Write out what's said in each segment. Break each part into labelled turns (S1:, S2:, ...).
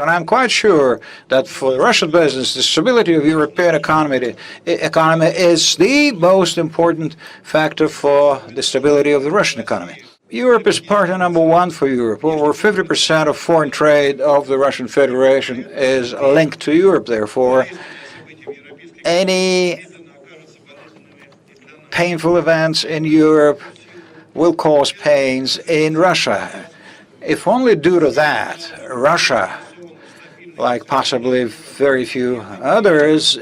S1: And I'm quite sure that for the Russian business, the stability of European economy is the most important factor for the stability of the Russian economy. Europe is partner number one for Europe. Over 50% of foreign trade of the Russian Federation is linked to Europe. Therefore, any painful events in Europe will cause pains in Russia. If only due to that, Russia, like possibly very few others,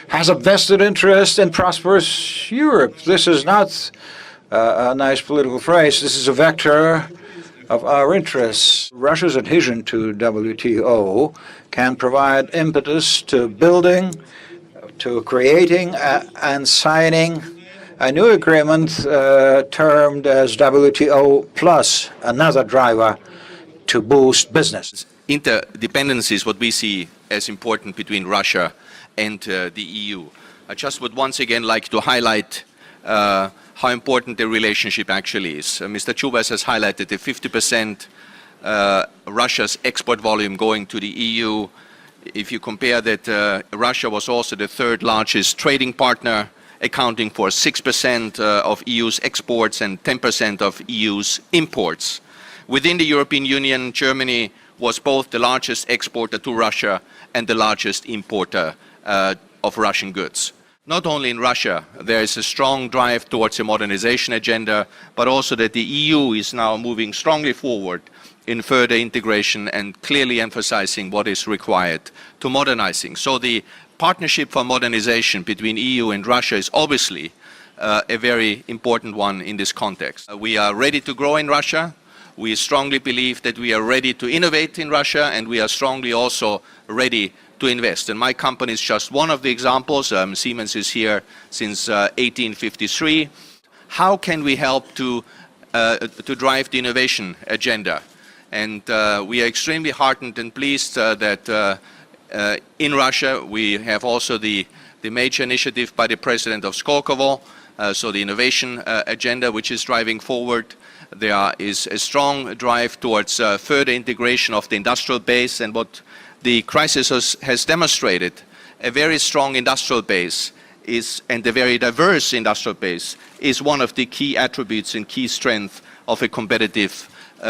S1: has a vested interest in prosperous Europe. This is not a nice political phrase. This is a vector of our interests. Russia's adhesion to WTO can provide impetus to building, to creating and signing a new agreement termed as WTO Plus, another driver to boost business.
S2: Interdependence is what we see as important between Russia and the EU. I just would once again like to highlight how important the relationship actually is. Mr. Chubais has highlighted the 50% Russia's export volume going to the EU. If you compare that, Russia was also the third largest trading partner, accounting for 6% of EU's exports and 10% of EU's imports. Within the European Union, Germany was both the largest exporter to Russia and the largest importer of Russian goods. Not only in Russia, there is a strong drive towards a modernization agenda, but also that the EU is now moving strongly forward in further integration and clearly emphasizing what is required to modernizing. So the partnership for modernization between EU and Russia is obviously a very important one in this context. We are ready to grow in Russia. We strongly believe that we are ready to innovate in Russia, and we are strongly also ready to invest. And my company is just one of the examples. Siemens is here since 1853. How can we help to drive the innovation agenda? And we are extremely heartened and pleased that in Russia we have also the major initiative by the president of Skolkovo, so the innovation agenda which is driving forward. There is a strong drive towards further integration of the industrial base, and what the crisis has demonstrated, a very strong industrial base and a very diverse industrial base is one of the key attributes and key strength of a competitive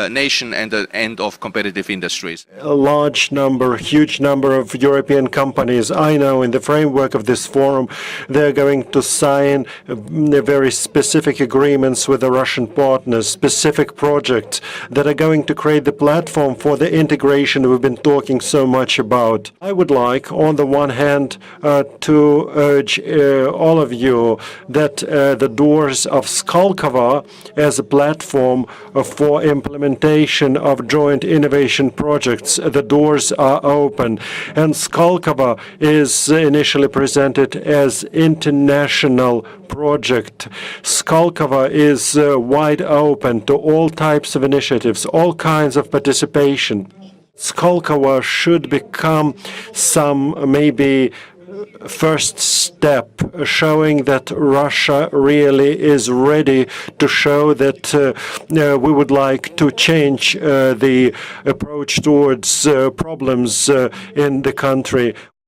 S2: nation and of competitive industries.
S3: A large number, huge number of European companies, I know in the framework of this forum, they're going to sign very specific agreements with the Russian partners, specific projects that are going to create the platform for the integration we've been talking so much about. I would like, on the one hand, to urge all of you that the doors of Skolkovo as a platform for implementation of joint innovation projects, the doors are open. And Skolkovo is initially presented as international project. Skolkovo is wide open to all types of initiatives, all kinds of participation. Skolkovo should become some maybe first step showing that Russia really is ready to show that we would like to change the approach towards problems in the country.